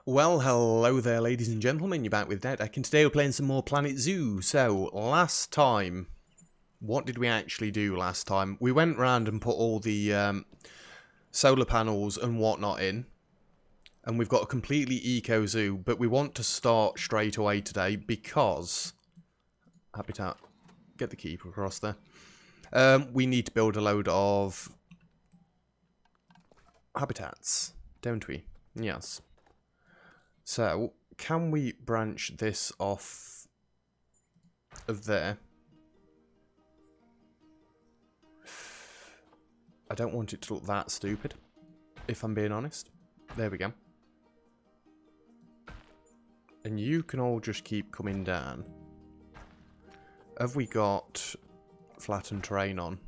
Well, hello there, ladies and gentlemen. You're back with Deck, and today we're playing some more Planet Zoo. So, last time, what did we actually do last time? We went round and put all the solar panels and whatnot in, and we've got a completely eco zoo, but we want to start straight away today because... Habitat, get the keeper across there. We need to build a load of habitats, don't we? Yes. So, can we branch this off of there? I don't want it to look that stupid, if I'm being honest. There we go. And you can all just keep coming down. Have we got flattened terrain on?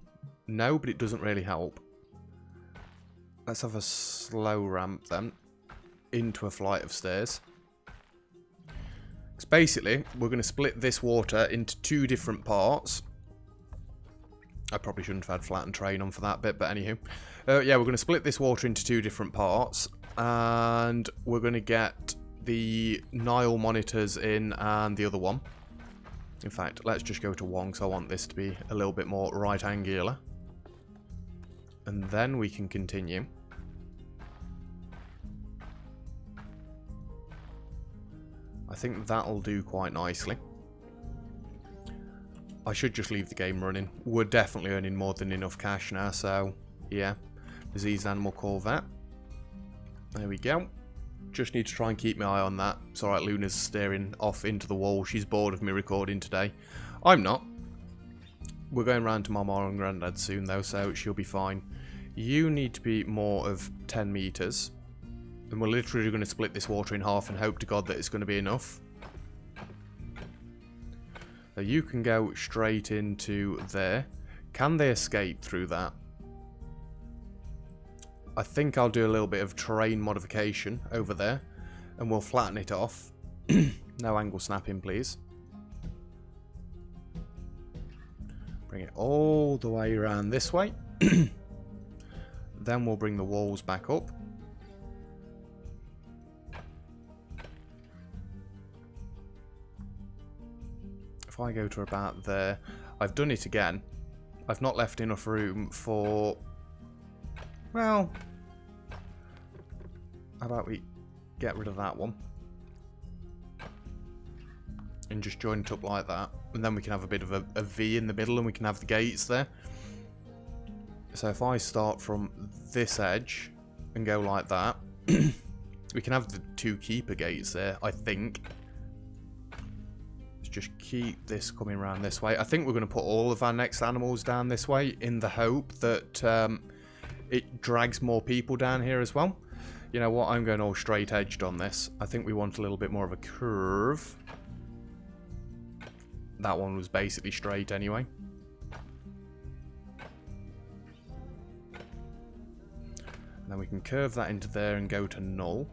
No, but it doesn't really help. Let's have a slow ramp then into a flight of stairs. Because basically, we're going to split this water into two different parts. I probably shouldn't have had flattened terrain on for that bit, but anywho. Yeah, we're going to split this water into two different parts. And we're going to get the Nile monitors in and the other one. In fact, let's just go to one, because I want this to be a little bit more right angular. And then we can continue. I think that'll do quite nicely. I should just leave the game running. We're definitely earning more than enough cash now, so yeah. Diseased animal corvette. There we go. Just need to try and keep my eye on that. It's alright, Luna's staring off into the wall. She's bored of me recording today. I'm not. We're going round to my mom and granddad soon though, so she'll be fine. You need to be more of 10 meters. And we're literally going to split this water in half and hope to God that it's going to be enough. Now you can go straight into there. Can they escape through that? I think I'll do a little bit of terrain modification over there. And we'll flatten it off. No angle snapping, please. Bring it all the way around this way. Then we'll bring the walls back up. If I go to about there, I've done it again. I've not left enough room for, well, how about we get rid of that one and just join it up like that, and then we can have a bit of a V in the middle and we can have the gates there. So if I start from this edge and go like that, we can have the two keeper gates there, I think. Just keep this coming around this way. I think we're going to put all of our next animals down this way in the hope that it drags more people down here as well. You know what? I'm going all straight edged on this. I think we want a little bit more of a curve. That one was basically straight anyway. And then we can curve that into there and go to null.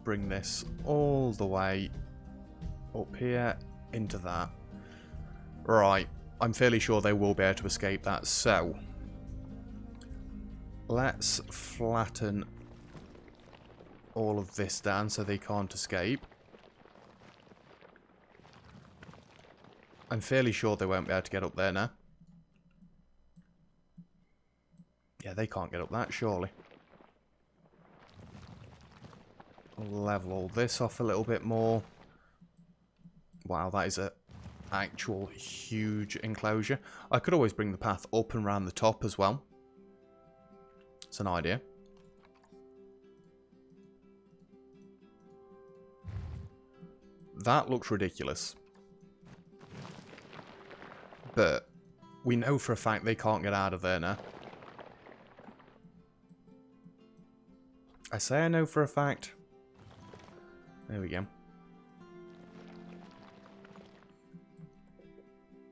Bring this all the way up here into that. Right, I'm fairly sure they will be able to escape that, so let's flatten all of this down so they can't escape. I'm fairly sure they won't be able to get up there now. Yeah, they can't get up that, surely. Level all this off a little bit more. Wow, that is an actual huge enclosure. I could always bring the path up and round the top as well. It's an idea. That looks ridiculous. But we know for a fact they can't get out of there now. I say I know for a fact. There we go.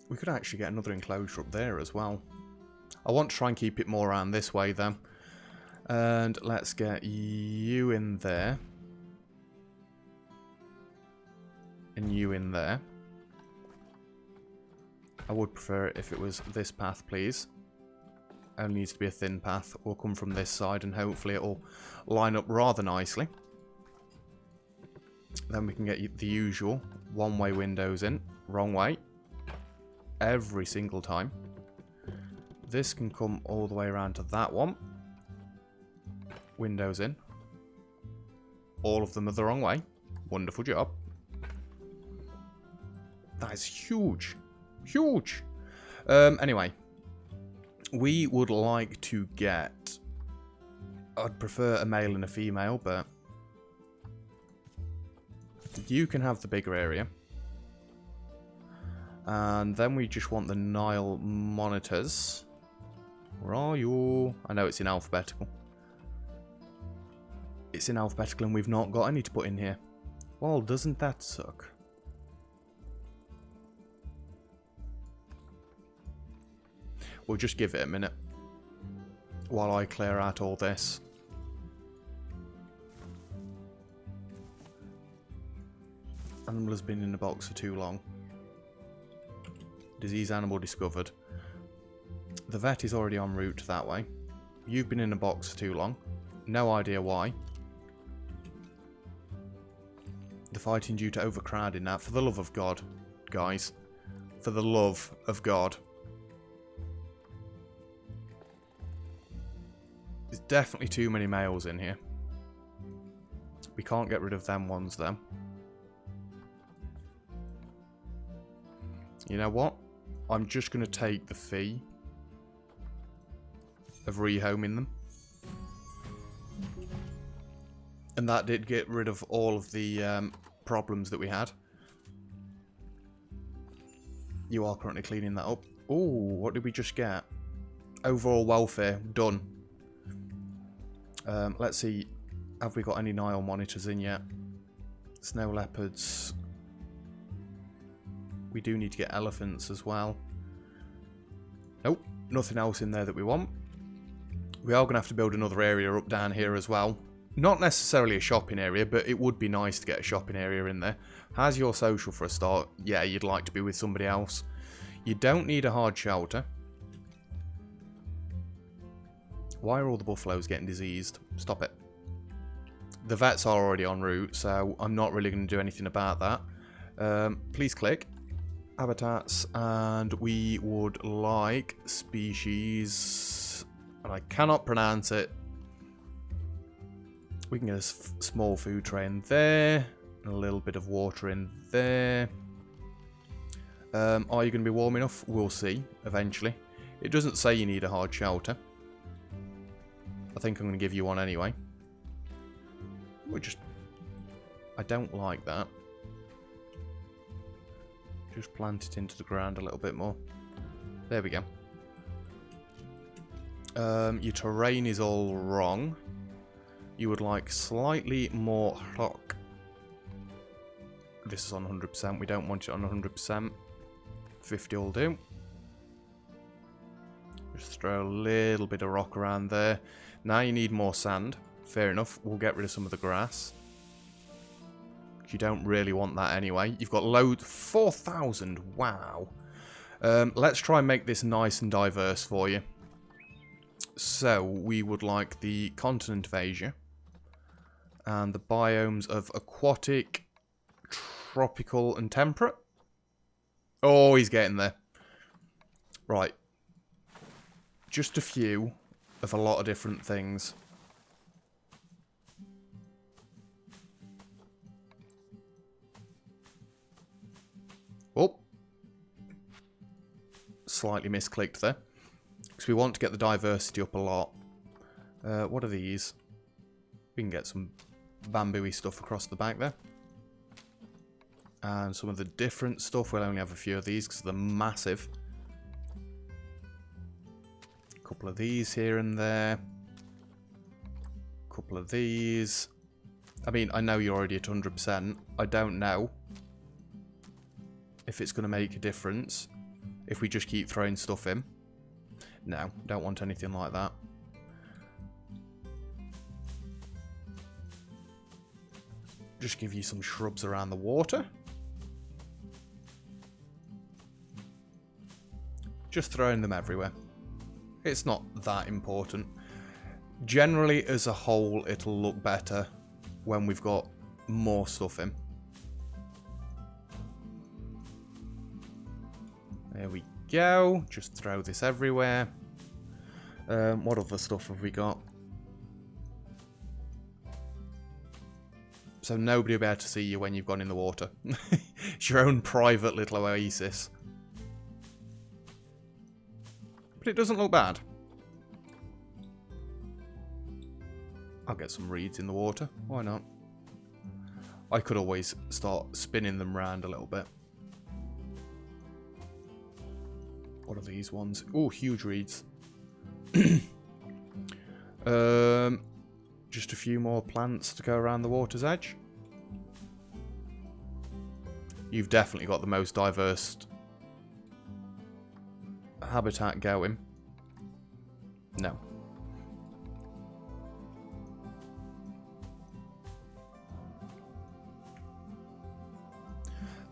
We could actually get another enclosure up there as well. I want to try and keep it more around this way though. And let's get you in there. And you in there. I would prefer it if it was this path, please. Only needs to be a thin path. We'll come from this side and hopefully it'll line up rather nicely. Then we can get the usual one-way windows in. Wrong way. Every single time. This can come all the way around to that one. Windows in. All of them are the wrong way. Wonderful job. That is huge. Huge. Anyway. We would like to get... I'd prefer a male and a female, but... You can have the bigger area. And then we just want the Nile monitors. Where are you? I know it's in alphabetical. It's in alphabetical and we've not got any to put in here. Well, doesn't that suck? We'll just give it a minute. While I clear out all this. Animal has been in the box for too long. Disease animal discovered. The vet is already en route that way. You've been in a box for too long. No idea why. The fighting due to overcrowding that. For the love of God, guys. For the love of God. There's definitely too many males in here. We can't get rid of them ones though. You know what? I'm just going to take the fee of rehoming them. And that did get rid of all of the problems that we had. You are currently cleaning that up. Ooh, what did we just get? Overall welfare, done. Let's see, have we got any Nile monitors in yet? Snow leopards. We do need to get elephants as well. Nope, nothing else in there that we want. We are going to have to build another area up down here as well. Not necessarily a shopping area, but it would be nice to get a shopping area in there. How's your social for a start? Yeah, you'd like to be with somebody else. You don't need a hard shelter. Why are all the buffaloes getting diseased? Stop it. The vets are already en route, so I'm not really going to do anything about that. Please click. Habitats, and we would like species, and I cannot pronounce it. We can get a small food tray in there, and a little bit of water in there. Are you going to be warm enough? We'll see, eventually. It doesn't say you need a hard shelter. I think I'm going to give you one anyway. I don't like that. Just plant it into the ground a little bit more. There we go. Your terrain is all wrong. You would like slightly more rock. This is on 100%. We don't want it on 100%. 50 will do. Just throw a little bit of rock around there. Now you need more sand. Fair enough. We'll get rid of some of the grass. You don't really want that anyway. You've got loads. 4,000. Wow. Let's try and make this nice and diverse for you. So, we would like the continent of Asia. And the biomes of aquatic, tropical, and temperate. Oh, he's getting there. Right. Just a few of a lot of different things. Oh. Slightly misclicked there. Because we want to get the diversity up a lot. What are these? We can get some bamboo-y stuff across the back there. And some of the different stuff. We'll only have a few of these because they're massive. A couple of these here and there. A couple of these. I mean, I know you're already at 100%. I don't know if it's going to make a difference if we just keep throwing stuff in. No, don't want anything like that. Just give you some shrubs around the water. Just throwing them everywhere. It's not that important. Generally, as a whole, it'll look better when we've got more stuff in. There we go. Just throw this everywhere. What other stuff have we got? So nobody will be able to see you when you've gone in the water. It's your own private little oasis. But it doesn't look bad. I'll get some reeds in the water. Why not? I could always start spinning them round a little bit. What are these ones? Oh, huge reeds. Just a few more plants to go around the water's edge. You've definitely got the most diverse habitat going. No.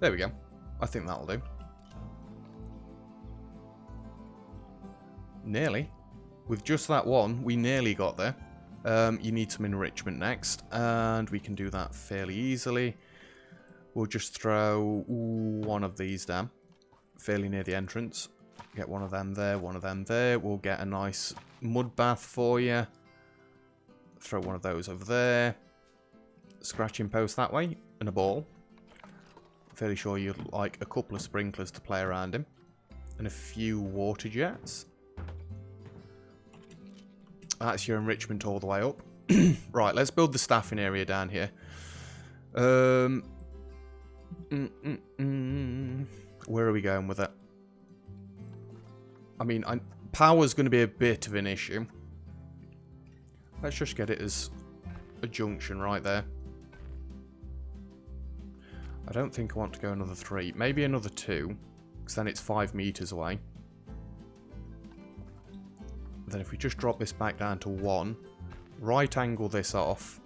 There we go. I think that'll do. Nearly. With just that one, we nearly got there. You need some enrichment next, and we can do that fairly easily. We'll just throw one of these down, fairly near the entrance. Get one of them there, one of them there. We'll get a nice mud bath for you. Throw one of those over there. Scratching post that way, and a ball. Fairly sure you'd like a couple of sprinklers to play around him. And a few water jets. That's your enrichment all the way up. Right, let's build the staffing area down here. Where are we going with it? I mean, power's going to be a bit of an issue. Let's just get it as a junction right there. I don't think I want to go another 3. Maybe another 2, because then it's 5 meters away. Then if we just drop this back down to 1, right angle this off,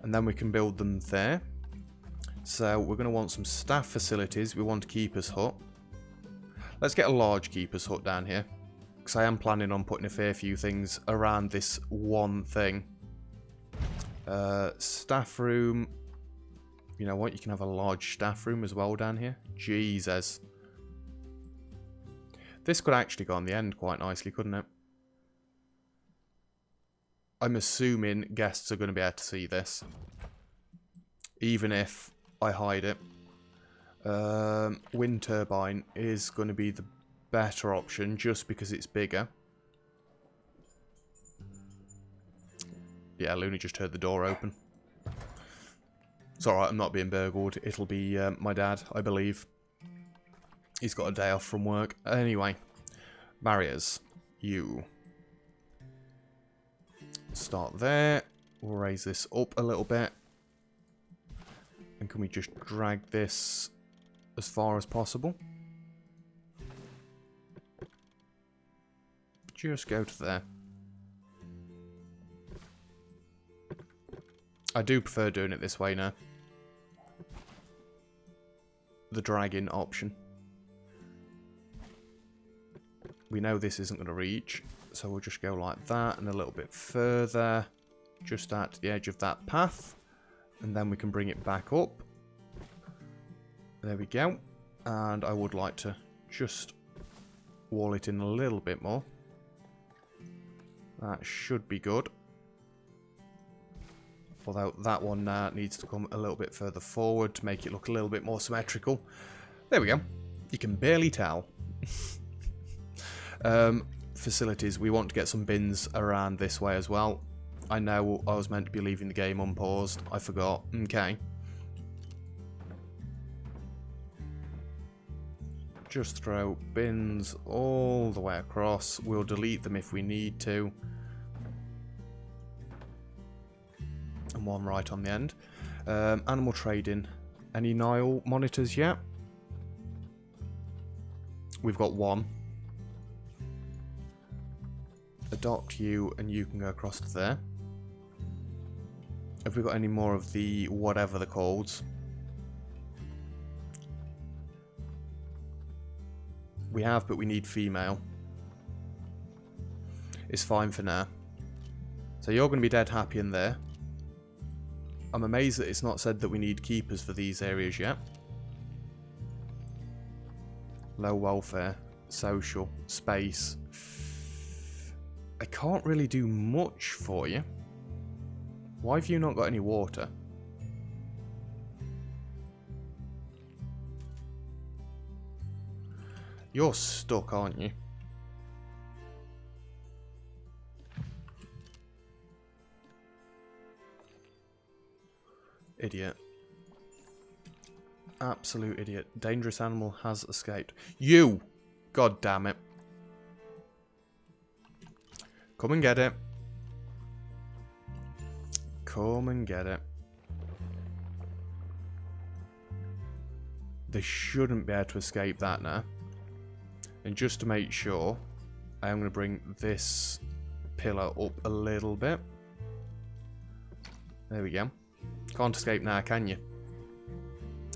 and then we can build them there. So we're going to want some staff facilities. We want a keeper's hut. Let's get a large keeper's hut down here, because I am planning on putting a fair few things around this one thing. Staff room. You know what? You can have a large staff room as well down here. Jesus. This could actually go on the end quite nicely, couldn't it? I'm assuming guests are going to be able to see this. Even if I hide it. Wind turbine is going to be the better option just because it's bigger. Yeah, Luna just heard the door open. It's alright, I'm not being burgled. It'll be my dad, I believe. He's got a day off from work. Anyway, barriers. You. Start there. We'll raise this up a little bit. And can we just drag this as far as possible? Just go to there. I do prefer doing it this way now. The dragging option. We know this isn't going to reach, so we'll just go like that and a little bit further, just at the edge of that path, and then we can bring it back up. There we go. And I would like to just wall it in a little bit more. That should be good. Although that one needs to come a little bit further forward to make it look a little bit more symmetrical. There we go. You can barely tell. Facilities. We want to get some bins around this way as well. I know I was meant to be leaving the game unpaused. I forgot. Okay. Just throw bins all the way across. We'll delete them if we need to. And one right on the end. Animal trading. Any Nile monitors yet? We've got one. Adopt you, and you can go across to there. Have we got any more of the whatever they're called? We have, but we need female. is fine for now. So you're going to be dead happy in there. I'm amazed that it's not said that we need keepers for these areas yet. Low welfare, social, space. I can't really do much for you. Why have you not got any water? You're stuck, aren't you? Idiot. Absolute idiot. Dangerous animal has escaped. You! God damn it. Come and get it. Come and get it. They shouldn't be able to escape that now. And just to make sure, I am going to bring this pillar up a little bit. There we go. Can't escape now, can you?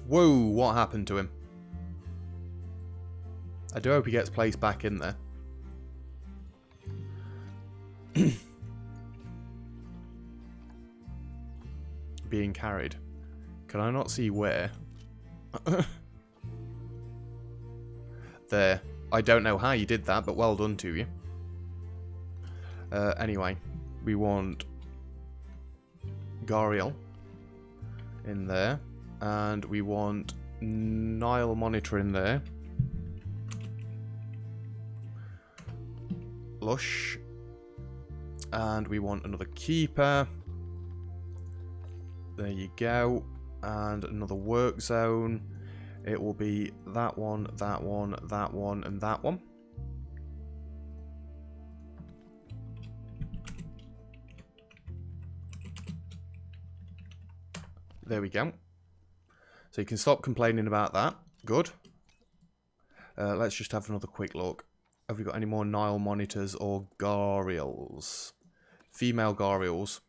Whoa, what happened to him? I do hope he gets placed back in there. Being carried. Can I not see where? There. I don't know how you did that, but well done to you. Anyway, we want Gariel in there. And we want Nile Monitor in there. Lush. And we want another keeper. There you go. And another work zone. It will be that one, that one, that one, and that one. There we go. So you can stop complaining about that. Good. Let's just have another quick look. Have we got any more Nile monitors or Gariels? Female Gariels.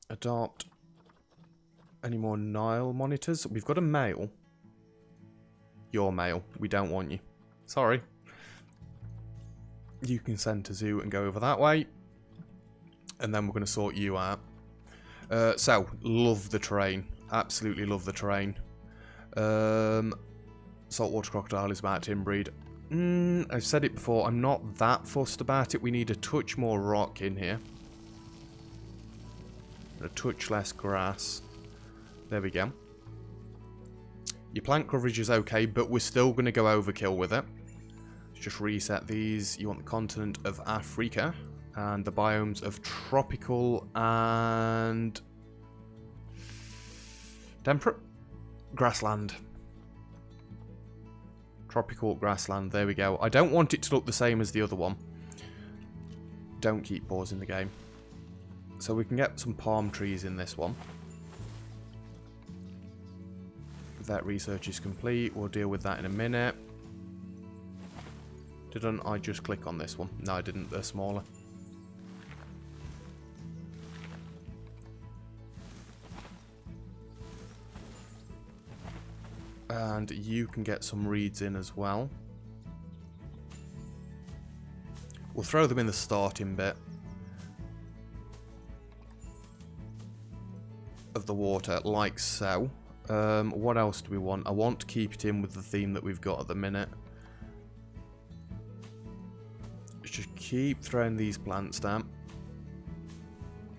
Adopt. Any more Nile monitors? We've got a male. You're male. We don't want you. Sorry. You can send to zoo and go over that way. And then we're going to sort you out. So, love the terrain. Absolutely love the terrain. Saltwater crocodile is about to inbreed. I've said it before, I'm not that fussed about it. We need a touch more rock in here. A touch less grass. There we go. Your plant coverage is okay, but we're still going to go overkill with it. Let's just reset these. You want the continent of Africa. And the biomes of tropical and temperate grassland. Tropical grassland, there we go. I don't want it to look the same as the other one. Don't keep pausing the game. So we can get some palm trees in this one. That research is complete. We'll deal with that in a minute. Didn't I just click on this one? No, I didn't. They're smaller. And you can get some reeds in as well. We'll throw them in the starting bit of the water, like so. What else do we want? I want to keep it in with the theme that we've got at the minute. Let's just keep throwing these plants down.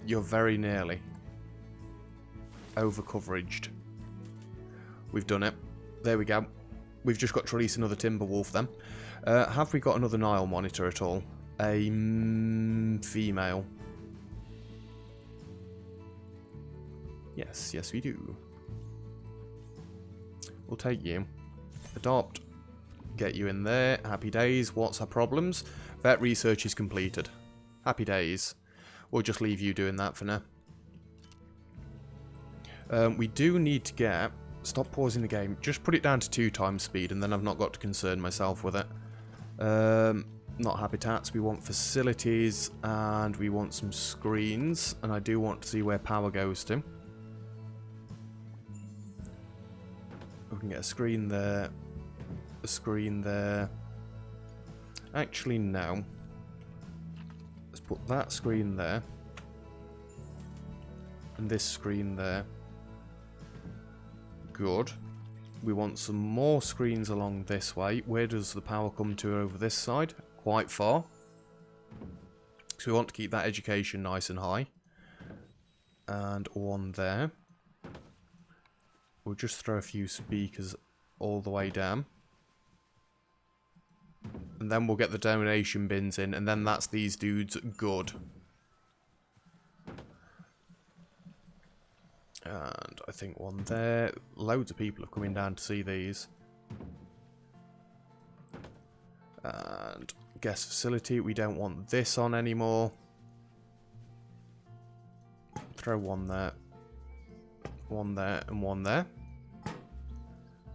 You're very nearly over-coveraged. We've done it. There we go. We've just got to release another timber wolf then. Have we got another Nile monitor at all? A female. Yes, yes we do. We'll take you. Adopt. Get you in there. Happy days. What's our problems? Vet research is completed. Happy days. We'll just leave you doing that for now. We do need to get... Stop pausing the game. Just put it down to 2 times speed and then I've not got to concern myself with it. Not habitats. We want facilities and we want some screens. And I do want to see where power goes to. We can get a screen there. A screen there. Actually, no. Let's put that screen there. And this screen there. Good. We want some more screens along this way. Where does the power come to over this side? Quite far. So we want to keep that education nice and high. And one there. We'll just throw a few speakers all the way down. And then we'll get the donation bins in, and then that's these dudes good. And I think one there. Loads of people have come in down to see these. And guest facility, we don't want this on anymore. Throw one there, and one there.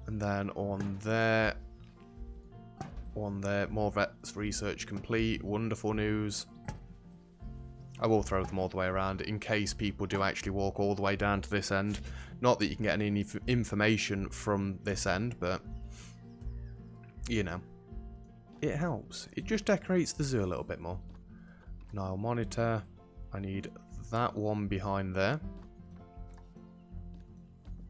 And then one there. One there. More vets research complete. Wonderful news. I will throw them all the way around in case people do actually walk all the way down to this end. Not that you can get any information from this end, but you know, it helps. It just decorates the zoo a little bit more. Now monitor. I need that one behind there.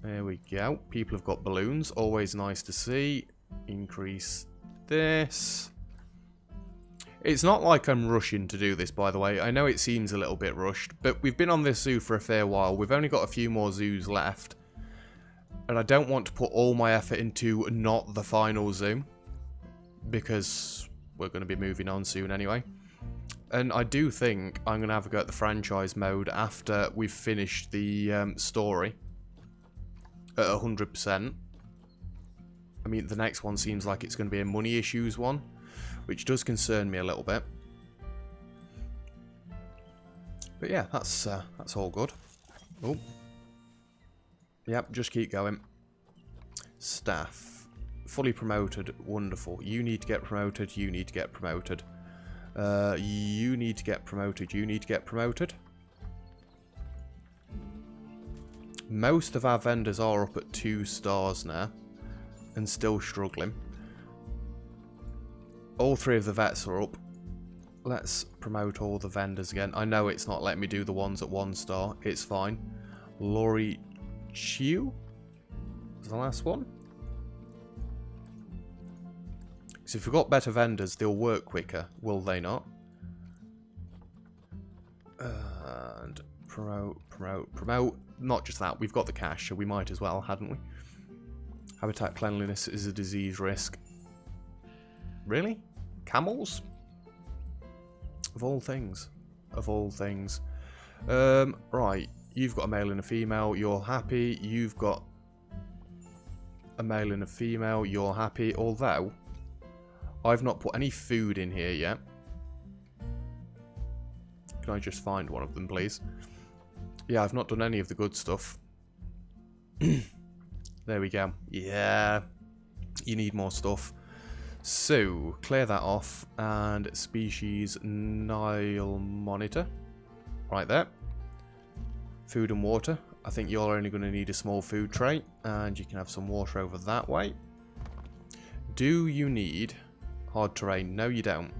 There we go. People have got balloons. Always nice to see. Increase this. It's not like I'm rushing to do this, by the way. I know it seems a little bit rushed, but we've been on this zoo for a fair while. We've only got a few more zoos left. And I don't want to put all my effort into not the final zoo, because we're going to be moving on soon anyway. And I do think I'm going to have a go at the franchise mode after we've finished the story at 100%. I mean, the next one seems like it's going to be a money issues one, which does concern me a little bit. But yeah, that's all good. Oh, yep, just keep going. Staff, fully promoted, wonderful. You need to get promoted. You need to get promoted. You need to get promoted. You need to get promoted. Most of our vendors are up at 2 stars now, and still struggling. All 3 of the vets are up. Let's promote all the vendors again. I know it's not letting me do the ones at 1 star. It's fine. Lori Chew is the last one. Because if we've got better vendors, they'll work quicker, will they not? And promote. Not just that, we've got the cash, so we might as well, hadn't we? Habitat cleanliness is a disease risk. Really? Camels? Of all things. Of all things. Right. You've got a male and a female. You're happy. You've got a male and a female. You're happy. Although, I've not put any food in here yet. Can I just find one of them, please? Yeah, I've not done any of the good stuff. There we go. Yeah. You need more stuff. So, clear that off. And species Nile monitor. Right there. Food and water. I think you're only going to need a small food tray. And you can have some water over that way. Do you need hard terrain? No, you don't.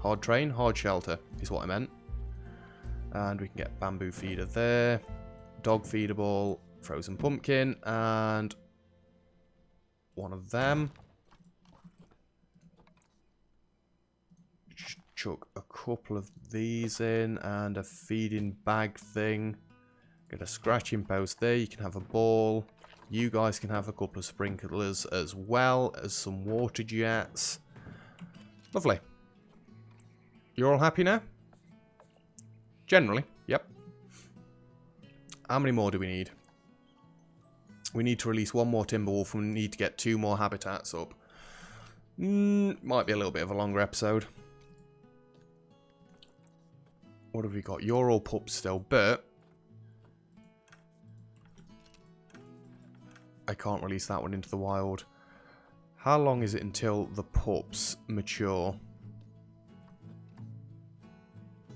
Hard terrain, hard shelter is what I meant. And we can get bamboo feeder there. Dog feeder ball. Frozen pumpkin. And one of them. Chuck a couple of these in. And a feeding bag thing. Get a scratching post there. You can have a ball. You guys can have a couple of sprinklers as well as some water jets. Lovely. You're all happy now? Generally, yep. How many more do we need? We need to release 1 more timber wolf and we need to get 2 more habitats up. Might be a little bit of a longer episode. What have we got? You're all pups still, but I can't release that one into the wild. How long is it until the pups mature?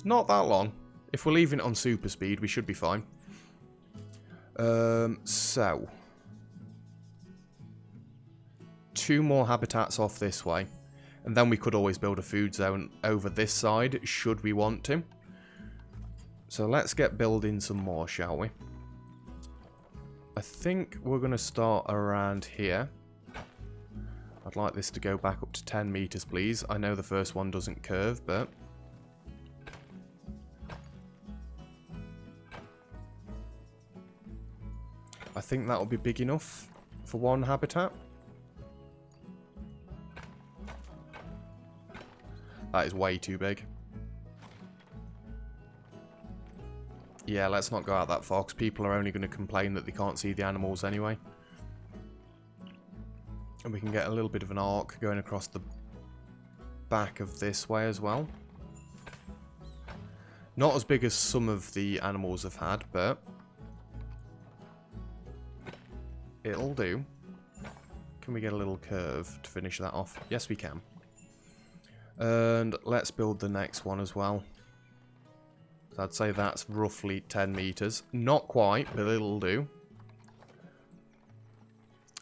Not that long. If we're leaving it on super speed, we should be fine. So 2 more habitats off this way. And then we could always build a food zone over this side, should we want to. So let's get building some more, shall we? I think we're going to start around here. I'd like this to go back up to 10 meters, please. I know the first one doesn't curve, but... I think that'll be big enough for one habitat. That is way too big. Yeah, let's not go out that far, because people are only going to complain that they can't see the animals anyway. And we can get a little bit of an arc going across the back of this way as well. Not as big as some of the animals have had, but it'll do. Can we get a little curve to finish that off? Yes, we can. And let's build the next one as well. So I'd say that's roughly 10 meters. Not quite, but it'll do.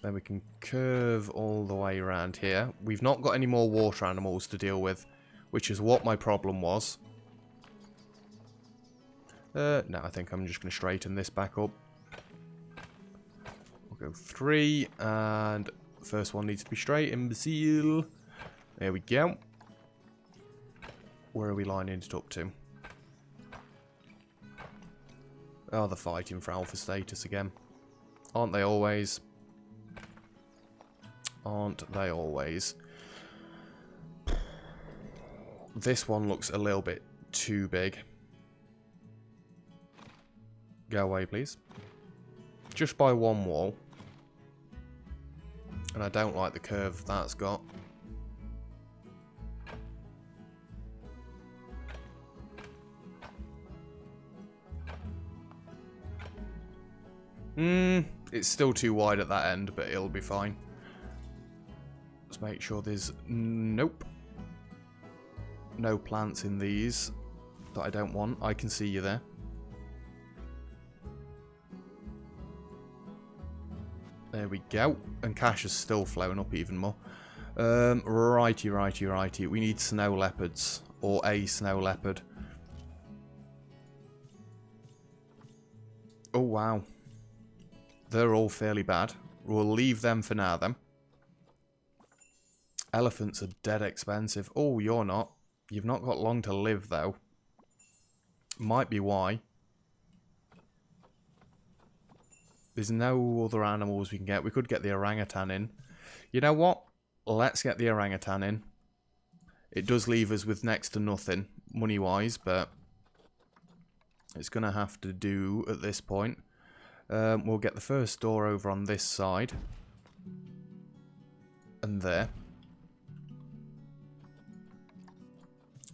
Then we can curve all the way around here. We've not got any more water animals to deal with, which is what my problem was. No, I think I'm just going to straighten this back up. We'll go 3, and the first one needs to be straight. Imbecile. There we go. Where are we lining it up to? Oh, they're fighting for alpha status again. Aren't they always? Aren't they always? This one looks a little bit too big. Go away, please. Just by one wall. And I don't like the curve that's got. It's still too wide at that end, but it'll be fine. Let's make sure there's... Nope. No plants in these that I don't want. I can see you there. There we go. And cash is still flowing up even more. Righty. We need snow leopards. Or a snow leopard. Oh, wow. They're all fairly bad. We'll leave them for now, then. Elephants are dead expensive. Oh, you're not. You've not got long to live, though. Might be why. There's no other animals we can get. We could get the orangutan in. You know what? Let's get the orangutan in. It does leave us with next to nothing, money-wise, but it's going to have to do at this point. We'll get the first door over on this side. And there.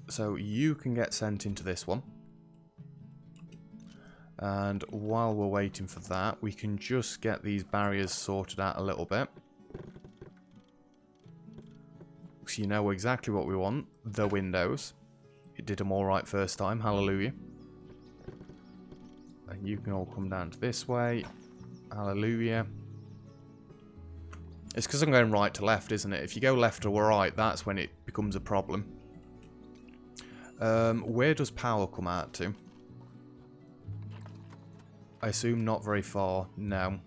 So you can get sent into this one. And while we're waiting for that, we can just get these barriers sorted out a little bit. So you know exactly what we want. The windows. It did them all right first time. Hallelujah. And you can all come down to this way. Hallelujah. It's because I'm going right to left, isn't it? If you go left or right, that's when it becomes a problem. Where does power come out to? I assume not very far. No.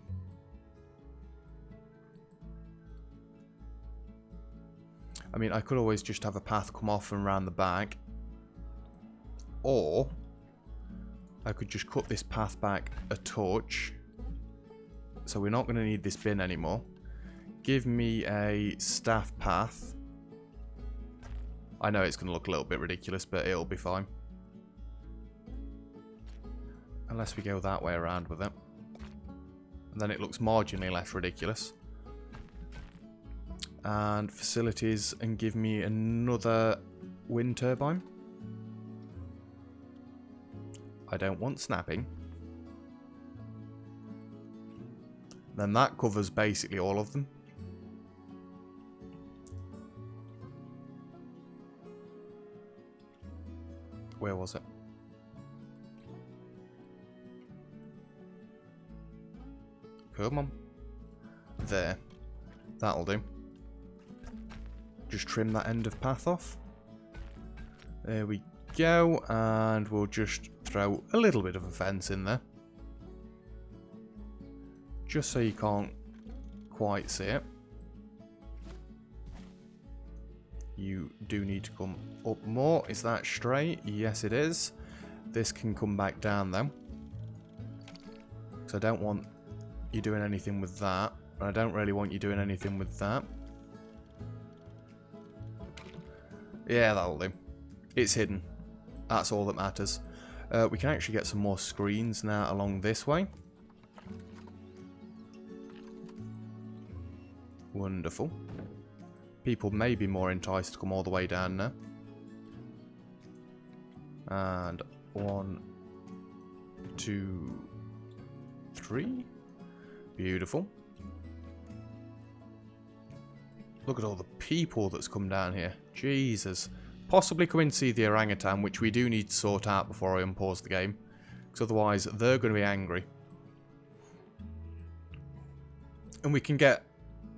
I mean, I could always just have a path come off and round the back. Or I could just cut this path back a touch. So we're not going to need this bin anymore. Give me a staff path. I know it's going to look a little bit ridiculous, but it'll be fine. Unless we go that way around with it. And then it looks marginally less ridiculous. And facilities, and give me another wind turbine. I don't want snapping. Then that covers basically all of them. Where was it? Come on. There. That'll do. Just trim that end of path off. There we go, and we'll just throw a little bit of a fence in there. Just so you can't quite see it. You do need to come up more. Is that straight? Yes, it is. This can come back down though. Because I don't want you doing anything with that. And I don't really want you doing anything with that. Yeah, that'll do. It's hidden. That's all that matters. We can actually get some more screens now along this way. Wonderful. People may be more enticed to come all the way down now. And 1, 2, 3. Beautiful. Look at all the people that's come down here. Jesus. Possibly come in to see the orangutan, which we do need to sort out before I unpause the game. Because otherwise they're going to be angry. And we can get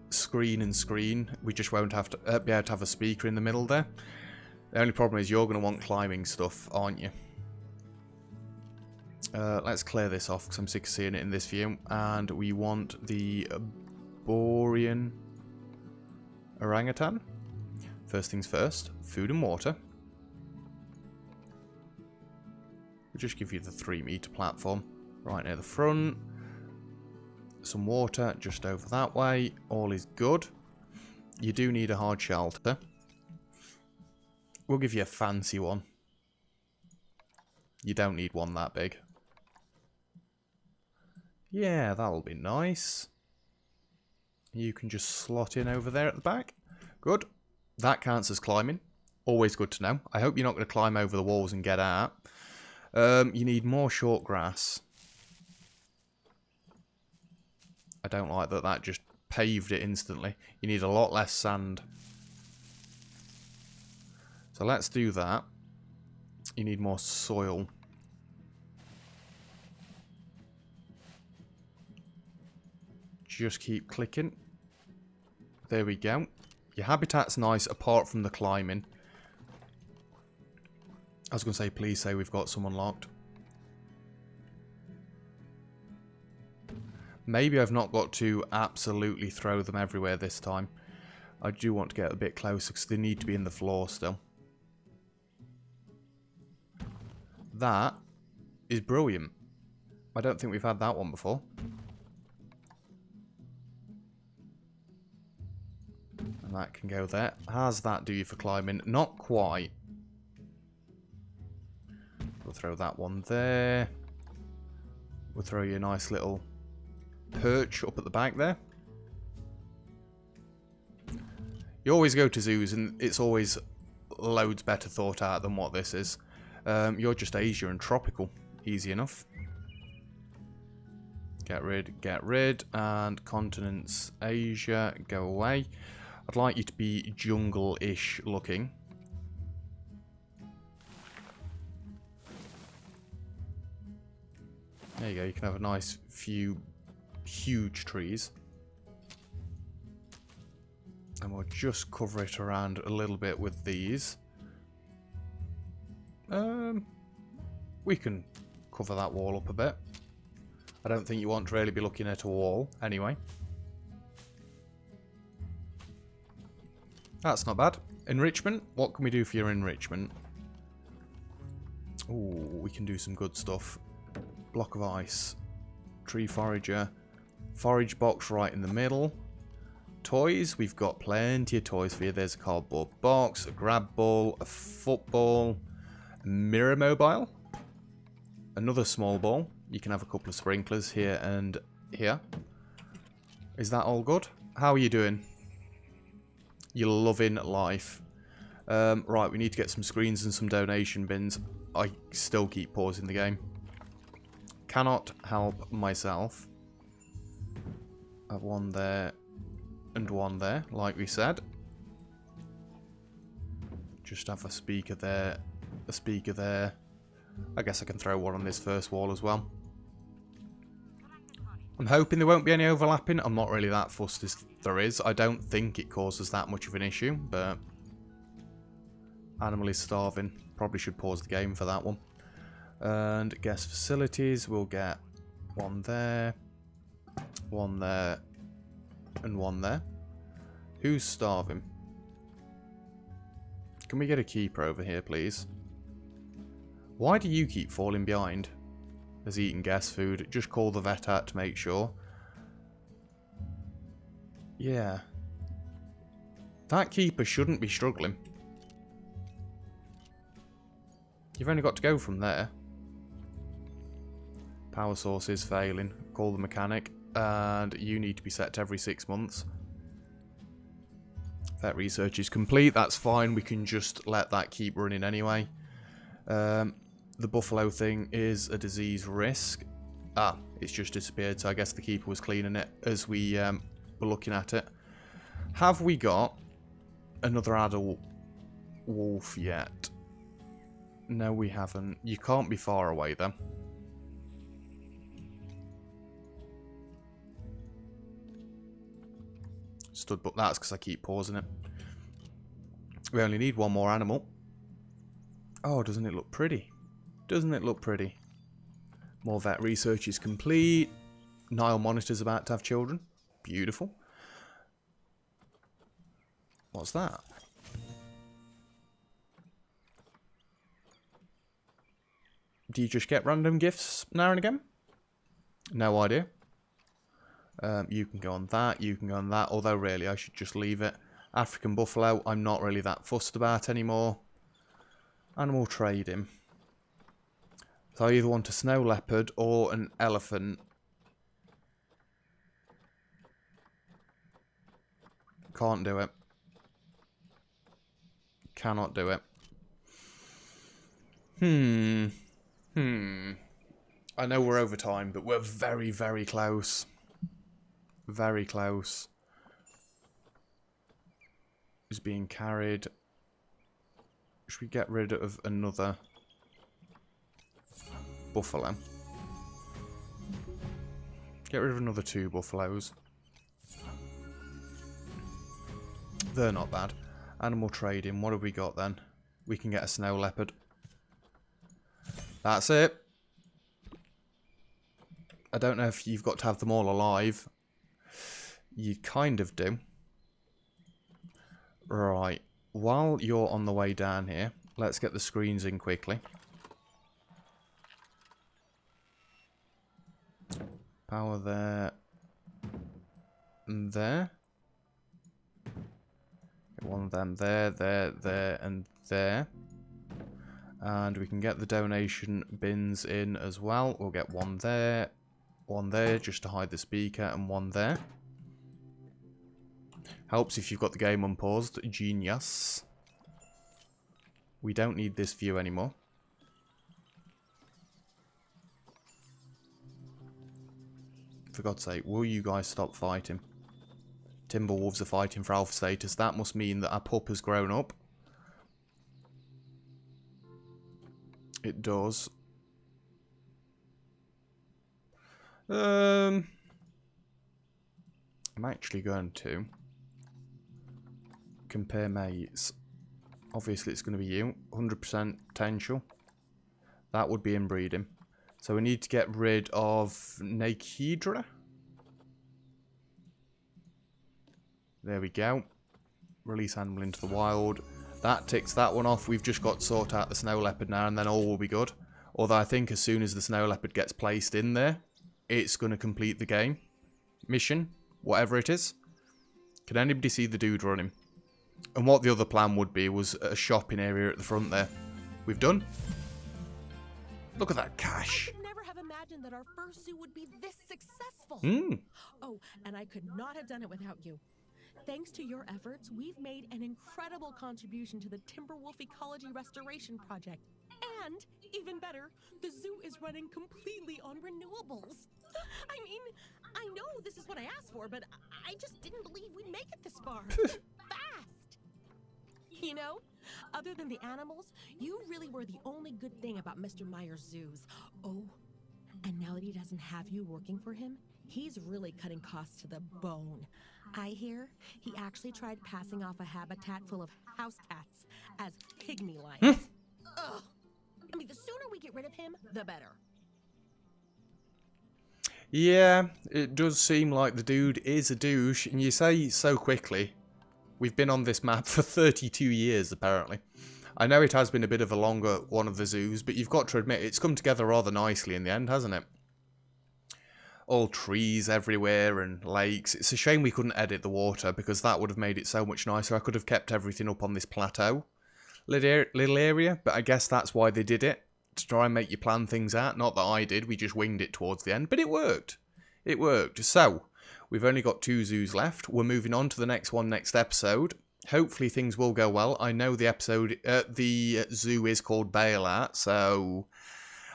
screen and screen. We just won't have to be able to have a speaker in the middle there. The only problem is you're going to want climbing stuff, aren't you? Let's clear this off because I'm sick of seeing it in this view. And we want the Borean orangutan. First things first, food and water. We'll just give you the 3-meter platform right near the front. Some water just over that way. All is good. You do need a hard shelter. We'll give you a fancy one. You don't need one that big. Yeah, that'll be nice. You can just slot in over there at the back. Good. That counts as climbing. Always good to know. I hope you're not going to climb over the walls and get out. You need more short grass. I don't like that that just paved it instantly. You need a lot less sand. So let's do that. You need more soil. Just keep clicking. There we go. Your habitat's nice apart from the climbing. I was going to say, please say we've got some unlocked. Maybe I've not got to absolutely throw them everywhere this time. I do want to get a bit closer because they need to be in the floor still. That is brilliant. I don't think we've had that one before. And that can go there. How's that do you for climbing? Not quite. We'll throw that one there. We'll throw you a nice little perch up at the back there. You always go to zoos and it's always loads better thought out than what this is. You're just Asia and tropical. Easy enough. Get rid. And continents Asia, go away. I'd like you to be jungle-ish looking. There you go, you can have a nice few huge trees. And we'll just cover it around a little bit with these. We can cover that wall up a bit. I don't think you want to really be looking at a wall anyway. That's not bad. Enrichment. What can we do for your enrichment? Ooh, we can do some good stuff. Block of ice. Tree forager. Forage box right in the middle. Toys. We've got plenty of toys for you. There's a cardboard box, a grab ball, a football, a mirror mobile, another small ball. You can have a couple of sprinklers here and here. Is that all good? How are you doing? You're loving life. Right, we need to get some screens and some donation bins. I still keep pausing the game. Cannot help myself. I have one there and one there, like we said. Just have a speaker there, a speaker there. I guess I can throw one on this first wall as well. I'm hoping there won't be any overlapping. I'm not really that fussed if there is. I don't think it causes that much of an issue, but animal is starving. Probably should pause the game for that one. And guest facilities, we'll get one there, and one there. Who's starving? Can we get a keeper over here, please? Why do you keep falling behind? As eating guest food. Just call the vet out to make sure. Yeah. That keeper shouldn't be struggling. You've only got to go from there. Power source is failing. Call the mechanic. And you need to be set every 6 months. Vet research is complete. That's fine. We can just let that keep running anyway. The buffalo thing is a disease risk. Ah, it's just disappeared, so I guess the keeper was cleaning it as we were looking at it. Have we got another adult wolf yet? No, we haven't. You can't be far away, then. Stood, but that's because I keep pausing it. We only need one more animal. Oh, doesn't it look pretty? Doesn't it look pretty? More vet research is complete. Nile monitor's about to have children. Beautiful. What's that? Do you just get random gifts now and again? No idea. You can go on that, you can go on that. Although really I should just leave it. African buffalo, I'm not really that fussed about anymore. Animal trading. So I either want a snow leopard or an elephant. Can't do it. Cannot do it. I know we're over time, but we're very, very close. Very close. Is being carried. Should we get rid of another buffalo? Get rid of another 2 buffaloes. They're not bad. Animal trading. What have we got then? We can get a snow leopard. That's it. I don't know if you've got to have them all alive. You kind of do. Right. While you're on the way down here, let's get the screens in quickly. Power there. And there. One of them there, there, and there. And we can get the donation bins in as well. We'll get one there just to hide the speaker, and one there. Helps if you've got the game unpaused. Genius. We don't need this view anymore. For God's sake, will you guys stop fighting? Timberwolves are fighting for alpha status. That must mean that our pup has grown up. It does. I'm actually going to compare mates. Obviously it's going to be you. 100% potential. That would be inbreeding. So we need to get rid of Nakedra. There we go. Release animal into the wild. That ticks that one off. We've just got to sort out the snow leopard now, and then all will be good. Although I think as soon as the snow leopard gets placed in there, it's going to complete the game. Mission. Whatever it is. Can anybody see the dude running? And what the other plan would be was a shopping area at the front there. We've done. Look at that cash. I could never have imagined that our first zoo would be this successful. Oh, and I could not have done it without you. Thanks to your efforts, we've made an incredible contribution to the Timberwolf Ecology Restoration Project. And, even better, the zoo is running completely on renewables. I mean, I know this is what I asked for, but I just didn't believe we'd make it this far. Fast! You know, other than the animals, you really were the only good thing about Mr. Meyer's zoos. Oh, and now that he doesn't have you working for him, He's really cutting costs to the bone. I hear he actually tried passing off a habitat full of house cats as pygmy lions. Ugh. I mean, the sooner we get rid of him, the better. Yeah, it does seem like the dude is a douche, and you say so quickly. We've been on this map for 32 years, apparently. I know it has been a bit of a longer one of the zoos, but you've got to admit, it's come together rather nicely in the end, hasn't it? All trees everywhere and lakes. It's a shame we couldn't edit the water, because that would have made it so much nicer. I could have kept everything up on this plateau. Little area, but I guess that's why they did it. To try and make you plan things out. Not that I did, we just winged it towards the end, but it worked. It worked. So, we've only got 2 zoos left. We're moving on to the next one next episode. Hopefully things will go well. I know the zoo is called Bailout, so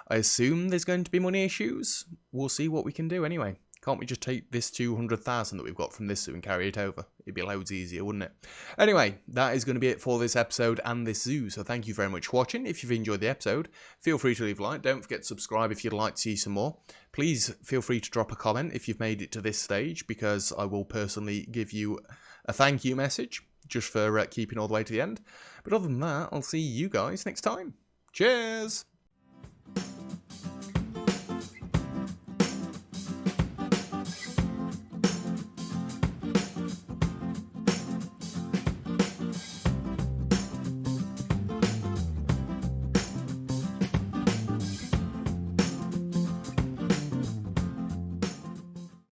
I assume there's going to be money issues. We'll see what we can do anyway. Can't we just take this 200,000 that we've got from this zoo and carry it over? It'd be loads easier, wouldn't it? Anyway, that is going to be it for this episode and this zoo. So thank you very much for watching. If you've enjoyed the episode, feel free to leave a like. Don't forget to subscribe if you'd like to see some more. Please feel free to drop a comment if you've made it to this stage, because I will personally give you a thank you message just for keeping all the way to the end. But other than that, I'll see you guys next time. Cheers!